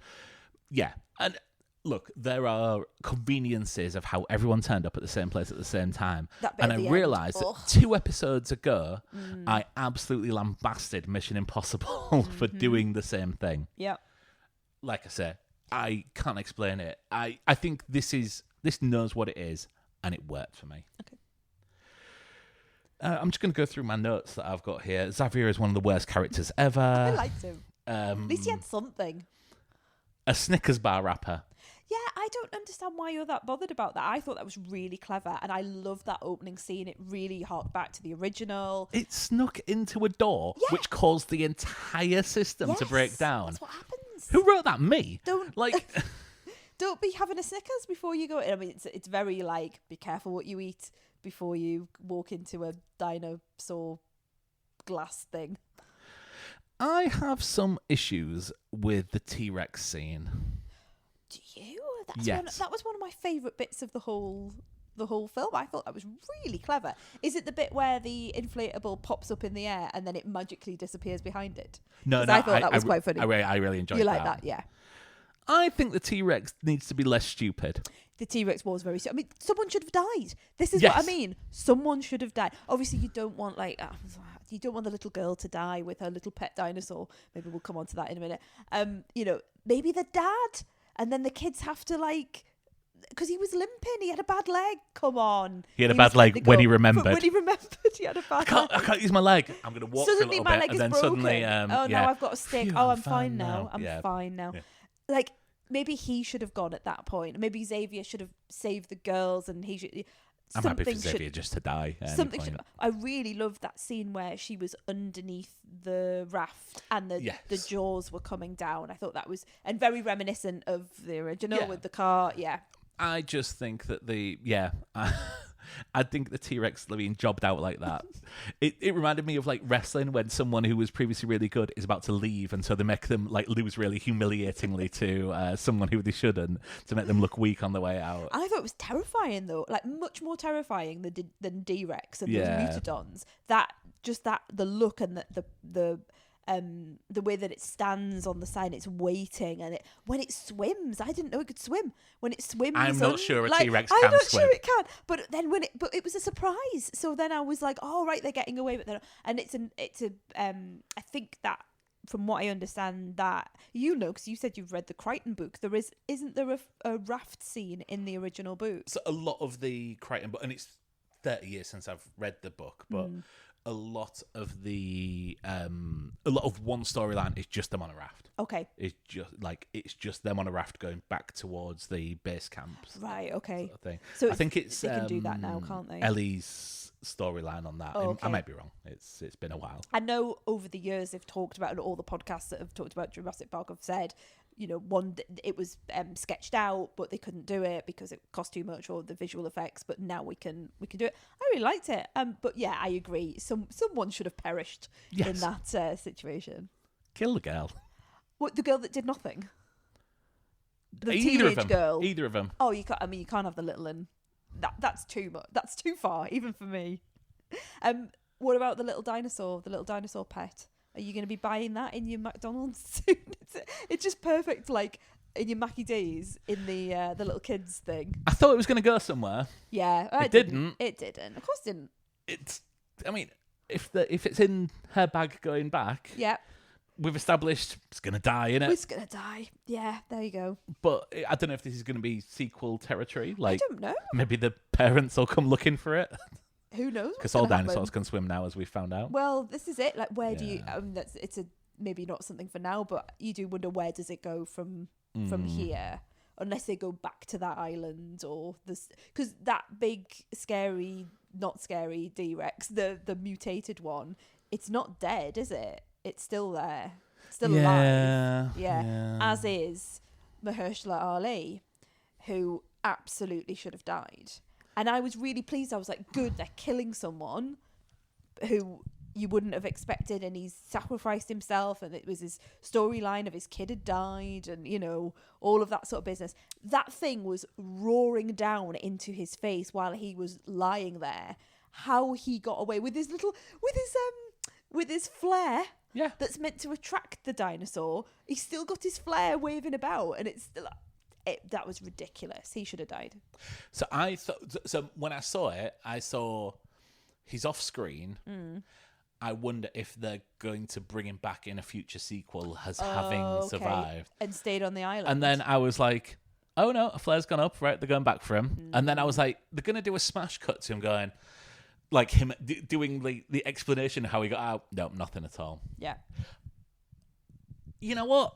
Yeah. And look, there are conveniences of how everyone turned up at the same place at the same time. And I realised that 2 episodes ago, I absolutely lambasted Mission Impossible for doing the same thing. Yeah. Like I say, I can't explain it. I think this knows what it is, and it worked for me. Okay. I'm just going to go through my notes that I've got here. Xavier is one of the worst characters ever. I liked him. At least he had something. A Snickers bar wrapper. Yeah, I don't understand why you're that bothered about that. I thought that was really clever, and I love that opening scene. It really harked back to the original. It snuck into a door, which caused the entire system to break down. That's what happens. Who wrote that? Me? Don't like. Don't be having a Snickers before you go in. I mean, it's very like, be careful what you eat before you walk into a dinosaur glass thing. I have some issues with the T-Rex scene. Do you? Yes. That was one of my favourite bits of the whole film. I thought that was really clever. Is it the bit where the inflatable pops up in the air and then it magically disappears behind it? No, I thought that was quite funny. I really enjoyed that. You like that, yeah. I think the T-Rex needs to be less stupid. The T-Rex was very stupid. I mean, someone should have died. This is what I mean. Someone should have died. Obviously, you don't want you don't want the little girl to die with her little pet dinosaur. Maybe we'll come on to that in a minute. You know, maybe the dad, and then the kids have to because he was limping. He had a bad leg. Come on. He had a bad leg when he remembered. When he remembered, he had a bad leg. I can't use my leg. I'm going to walk Suddenly for a little my bit. leg And is then broken. suddenly, now I've got a stick. Phew, I'm fine now. I'm Yeah. fine now. Yeah. Like, maybe he should have gone at that point. Maybe Xavier should have saved the girls, and he should. I'm happy for Xavier just to die. At any point. I really loved that scene where she was underneath the raft and the jaws were coming down. I thought that was, and very reminiscent of the original with the car. Yeah. I just think that I think the T-Rex being jobbed out like that. It reminded me of like wrestling, when someone who was previously really good is about to leave, and so they make them like lose really humiliatingly to someone who they shouldn't, to make them look weak on the way out. I thought it was terrifying though, like much more terrifying than D-Rex and those Mutodons. The look and the way that it stands on the side, it's waiting, and when it swims, I didn't know it could swim. When it swims, I'm not sure a T-Rex can I'm not swim. sure it can. But then but it was a surprise. So then I was like, oh right, they're getting away with it. And I think that, from what I understand, that because you said you've read the Crichton book, isn't there a raft scene in the original book? So a lot of the Crichton book, and it's 30 years since I've read the book, but a lot of one storyline is just them on a raft. Okay. It's just them on a raft going back towards the base camps. Right. Okay. Sort of thing. So I think it's they can do that now, can't they? Ellie's storyline on that. Oh, okay. I might be wrong. It's been a while. I know over the years they've talked about, and all the podcasts that have talked about Jurassic Park have said, it was sketched out, but they couldn't do it because it cost too much, or the visual effects. But now we can do it. I really liked it. But yeah, I agree. Someone should have perished in that situation. Kill the girl. What, the girl that did nothing? The Either of teenage them. girl. Either of them. Oh, you can't. I mean, you can't have the little one. That's too much. That's too far, even for me. What about the little dinosaur? The little dinosaur pet. Are you going to be buying that in your McDonald's soon? It's just perfect, like in your Mackie D's in the little kids thing. I thought it was going to go somewhere. Yeah, It didn't. It didn't. Of course, it didn't. I mean, if it's in her bag going back, Yeah. we've established it's going to die, innit? It's going to die. Yeah, there you go. But I don't know if this is going to be sequel territory. Like, I don't know. maybe the parents will come looking for it. Who knows? Because all dinosaurs can swim now, as we found out. Well, this is it. Like, where do you... I mean, it's maybe not something for now, but you do wonder, where does it go from here? Unless they go back to that island or this... Because that big, scary, not scary D-Rex, the mutated one, it's not dead, is it? It's still there. It's still alive. Yeah. As is Mahershala Ali, who absolutely should have died. And I was really pleased. I was like, good, they're killing someone who you wouldn't have expected, and he's sacrificed himself, and it was his storyline of his kid had died, and, you know, all of that sort of business. That thing was roaring down into his face while he was lying there. How he got away with his flare. Yeah. That's meant to attract the dinosaur. He's still got his flare waving about, and it's still... that was ridiculous. He should have died. So when I saw it, I saw he's off screen. I wonder if they're going to bring him back in a future sequel as having survived and stayed on the island. And then I was like, oh no, a flare's gone up, right? They're going back for him. And then I was like, they're going to do a smash cut to him going, like him doing the explanation of how he got out. No, nothing at all. Yeah. You know what?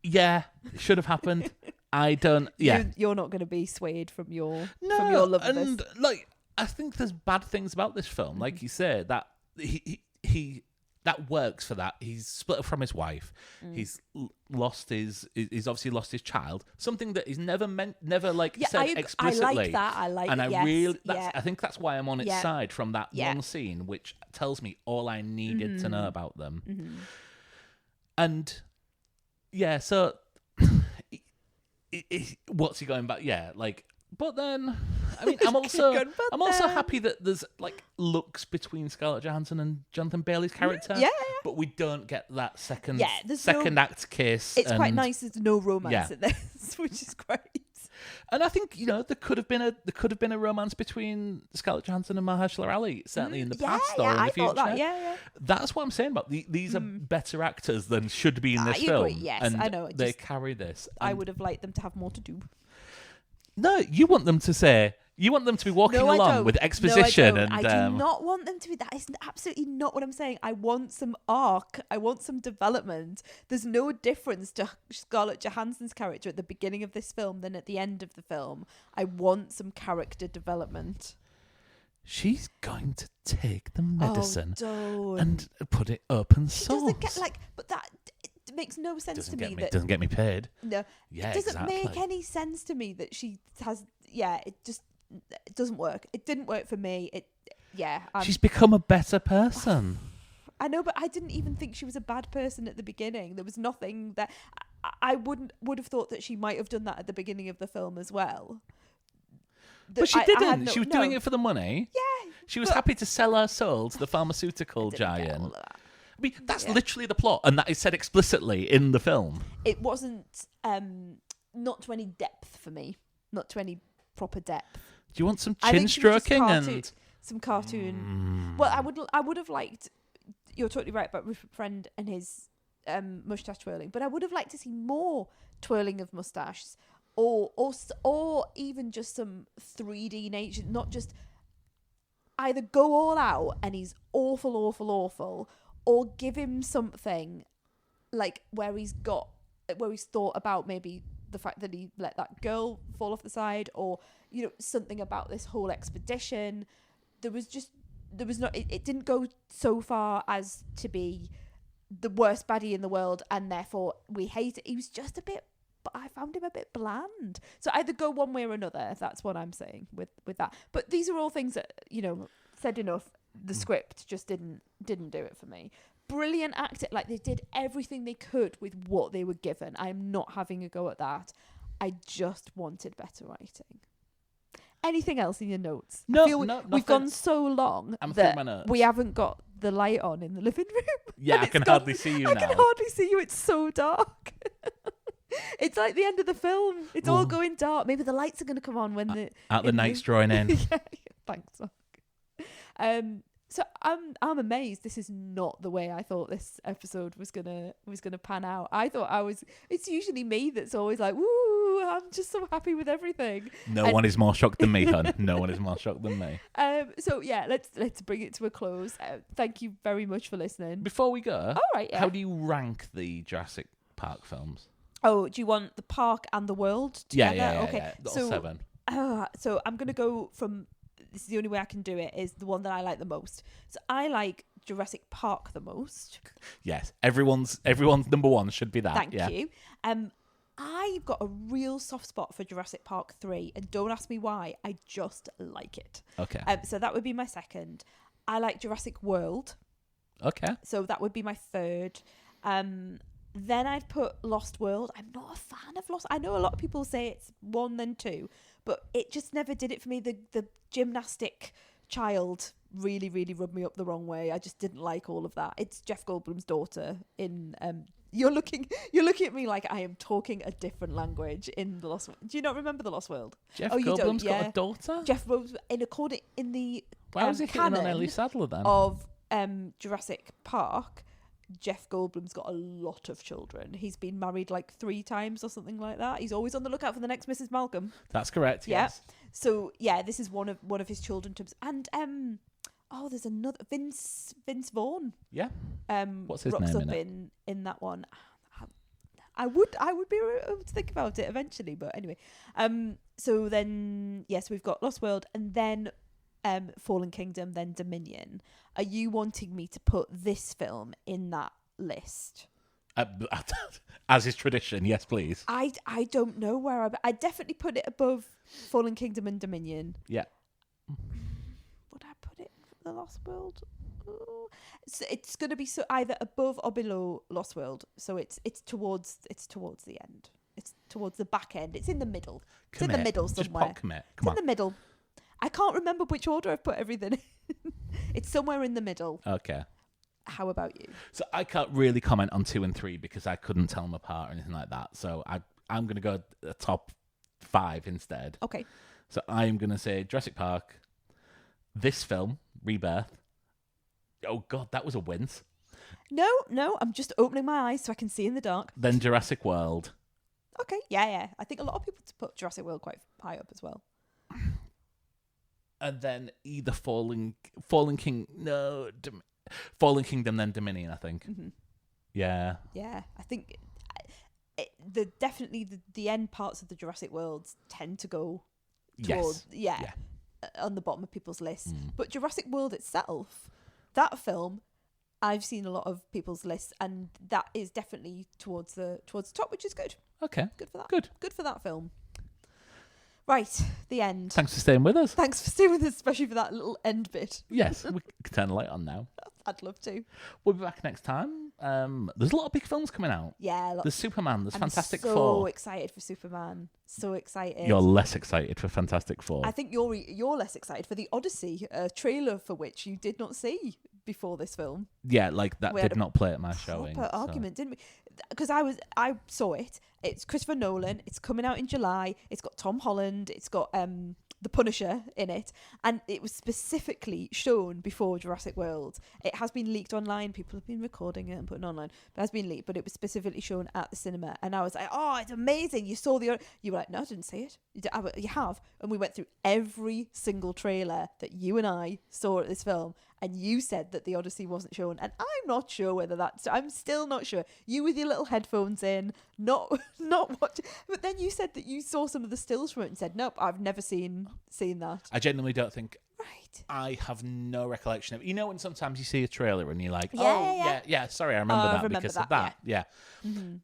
Yeah, it should have happened. I don't. Yeah, you're not going to be swayed from your love of this. And like, I think there's bad things about this film. Like you said, that he that works for that. He's split up from his wife. He's lost he's obviously lost his child. Something that he's never said explicitly. I like that. I think that's why I'm on its side from that one scene, which tells me all I needed to know about them. And yeah, so what's he going back? Yeah, like, but then I mean, I'm also happy that there's like looks between Scarlett Johansson and Jonathan Bailey's character. Yeah. But we don't get that second act kiss. It's quite nice. There's no romance in this, which is great. And I think, you know, there could have been a romance between Scarlett Johansson and Mahershala Ali, certainly in the past or in the future. That, That's what I'm saying about these are better actors than should be in this film. Agree, yes, and I know. They carry this. I would have liked them to have more to do. No, you want them to be walking along with exposition. No, I don't. I do not want them to be. That is absolutely not what I'm saying. I want some arc. I want some development. There's no difference to Scarlett Johansson's character at the beginning of this film than at the end of the film. I want some character development. She's going to take the medicine don't. and put it open source. Doesn't get but that. It makes no sense to me. It doesn't get me paid. No, yeah, it doesn't make any sense to me that she has. Yeah, it doesn't work. It didn't work for me. She's become a better person. I know, but I didn't even think she was a bad person at the beginning. There was nothing that I would have thought that she might have done that at the beginning of the film as well. But she didn't. She was doing it for the money. Yeah, she was happy to sell her soul to the pharmaceutical giant. I mean, that's literally the plot, and that is said explicitly in the film. It wasn't not to any depth for me, not to any proper depth. Do you want some chin stroking and some cartoon? Well, I would have liked. You're totally right about Rupert Friend and his mustache twirling, but I would have liked to see more twirling of mustaches, or even just some 3D nature, not just either go all out and he's awful. Or give him something like where he's thought about maybe the fact that he let that girl fall off the side, or, you know, something about this whole expedition. It didn't go so far as to be the worst baddie in the world and therefore we hate it. He was just I found him a bit bland. So either go one way or another. That's what I'm saying with that. But these are all things that, you know, said enough. The script just didn't do it for me. Brilliant acting, like they did everything they could with what they were given. I'm not having a go at that. I just wanted better writing. Anything else in your notes? No, we've gone so long that we haven't got the light on in the living room. Yeah, I can hardly see you now. I can hardly see you. It's so dark. It's like the end of the film. It's all going dark. Maybe the lights are going to come on when the night's drawing in. Yeah, thanks. So I'm amazed. This is not the way I thought this episode was gonna pan out. I thought it's usually me that's always like, woo, I'm just so happy with everything. No one is more shocked than me, hon. No one is more shocked than me. So yeah, let's bring it to a close. Thank you very much for listening. Before we go, All right, yeah. How do you rank the Jurassic Park films? Oh, do you want the park and the world together? Yeah. Okay. Yeah. So 7. So I'm gonna go from. This is the only way I can do it. Is the one that I like the most. So I like Jurassic Park the most. Yes, everyone's number one should be that. Thank you. I've got a real soft spot for Jurassic Park 3, and don't ask me why. I just like it. Okay. So that would be my second. I like Jurassic World. Okay. So that would be my third. Then I'd put Lost World. I'm not a fan of Lost. I know a lot of people say it's 1 then 2, but it just never did it for me. The gymnastic child really, really rubbed me up the wrong way. I just didn't like all of that. It's Jeff Goldblum's daughter in. You're looking at me like I am talking a different language in the Lost World. Do you not remember the Lost World? Jeff you Goldblum's don't? got a daughter? Jeff Goldblum in the Why was he hitting on Ellie Sattler then? Of Jurassic Park, Jeff Goldblum's got a lot of children. He's been married like 3 times or something like that. He's always on the lookout for the next Mrs. Malcolm. That's correct. Yeah. Yes. So yeah, this is one of his children. And there's another Vince Vaughn. Yeah. What's his rocks name up in that one. I would be able to think about it eventually, but anyway. So then yes, we've got Lost World, and then Fallen Kingdom, then Dominion. Are you wanting me to put this film in that list? As is tradition, yes, please. I don't know where I definitely put it above Fallen Kingdom and Dominion. Yeah. Would I put it for the Lost World? Oh. So it's going to be either above or below Lost World. So it's towards the end. It's towards the back end. It's in the middle. It's in the middle somewhere. Just pop commit. It's in the middle. I can't remember which order I've put everything in. It's somewhere in the middle. Okay. How about you? So I can't really comment on 2 and 3 because I couldn't tell them apart or anything like that. So I'm going to go the top 5 instead. Okay. So I'm going to say Jurassic Park, this film, Rebirth. Oh, God, that was a wince. No, I'm just opening my eyes so I can see in the dark. Then Jurassic World. Okay, yeah. I think a lot of people put Jurassic World quite high up as well. And then either Fallen Kingdom, then Dominion, I think. Mm-hmm. Yeah. Yeah, I think the end parts of the Jurassic Worlds tend to go towards, on the bottom of people's lists. But Jurassic World itself, that film, I've seen a lot of people's lists, and that is definitely towards the top, which is good. Okay. Good for that. Good for that film. Right, the end. Thanks for staying with us. Thanks for staying with us, especially for that little end bit. Yes, we can turn the light on now. I'd love to. We'll be back next time. There's a lot of big films coming out. Yeah. There's Superman, there's Fantastic Four. Four. So excited for Superman. So excited. You're less excited for Fantastic Four. I think you're less excited for the Odyssey, a trailer for which you did not see before this film. Yeah, like that did not play at my showing. Proper argument, didn't we? Because I saw it. It's Christopher Nolan. It's coming out in July. It's got Tom Holland. It's got the Punisher in it, and it was specifically shown before Jurassic World. It has been leaked online. People have been recording it and putting it online. It has been leaked, but it was specifically shown at the cinema. And I was like, "Oh, it's amazing! You saw the." You were like, "No, I didn't see it." You have, and we went through every single trailer that you and I saw at this film. And you said that the Odyssey wasn't shown, and I'm not sure whether that's. I'm still not sure. You with your little headphones in, not watching. But then you said that you saw some of the stills from it and said, "Nope, I've never seen that." I genuinely don't think. Right. I have no recollection of. You know when sometimes you see a trailer and you're like, yeah. Sorry, I remember that because of that. Yeah. Mm-hmm.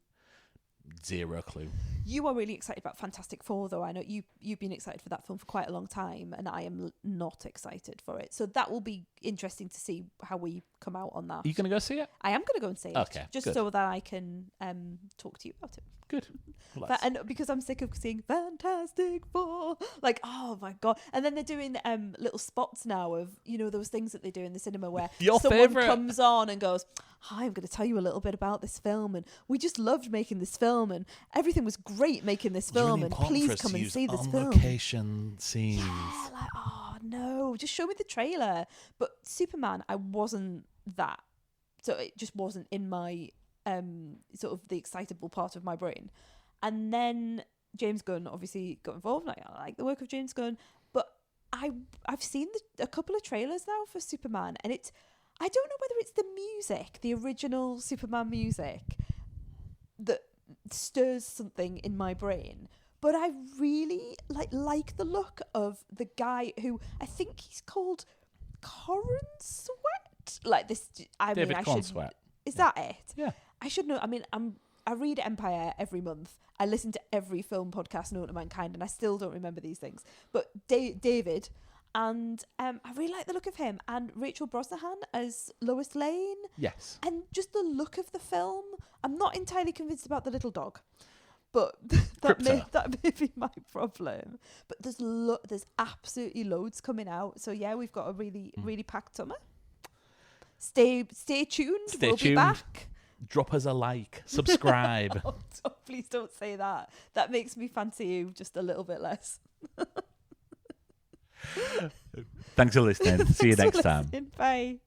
Zero clue. You are really excited about Fantastic Four, though. I know you've been excited for that film for quite a long time, and I am not excited for it. So that will be interesting to see how we come out on that. Are you going to go see it? I am going to go and see it. Okay, just good. so that I can talk to you about it. Good. And because I'm sick of seeing Fantastic Four, like, oh my god! And then they're doing little spots now of those things that they do in the cinema where someone comes on and goes, "Hi, I'm going to tell you a little bit about this film, and we just loved making this film, and everything was great making this film, and please come and see this film." Location scenes. Yeah, like, oh no, no, just show me the trailer. But Superman, I wasn't that. So it just wasn't in my sort of the excitable part of my brain. And then James Gunn obviously got involved. Like, I like the work of James Gunn, but I've seen a couple of trailers now for Superman, and I don't know whether it's the music, the original Superman music, that stirs something in my brain. But I really like the look of the guy who I think he's called Corran Sweat. Like this, David Cornsweat. Is that it? Yeah. I should know. I mean, I read Empire every month. I listen to every film podcast known to mankind, and I still don't remember these things. But David, and I really like the look of him, and Rachel Brosnahan as Lois Lane. Yes. And just the look of the film. I'm not entirely convinced about the little dog, but that may be my problem. But there's absolutely loads coming out. So yeah, we've got a really packed summer. Stay tuned. We'll be back. Drop us a like, subscribe. Oh, please don't say that. That makes me fancy you just a little bit less. Thanks for listening. See you next time. Bye.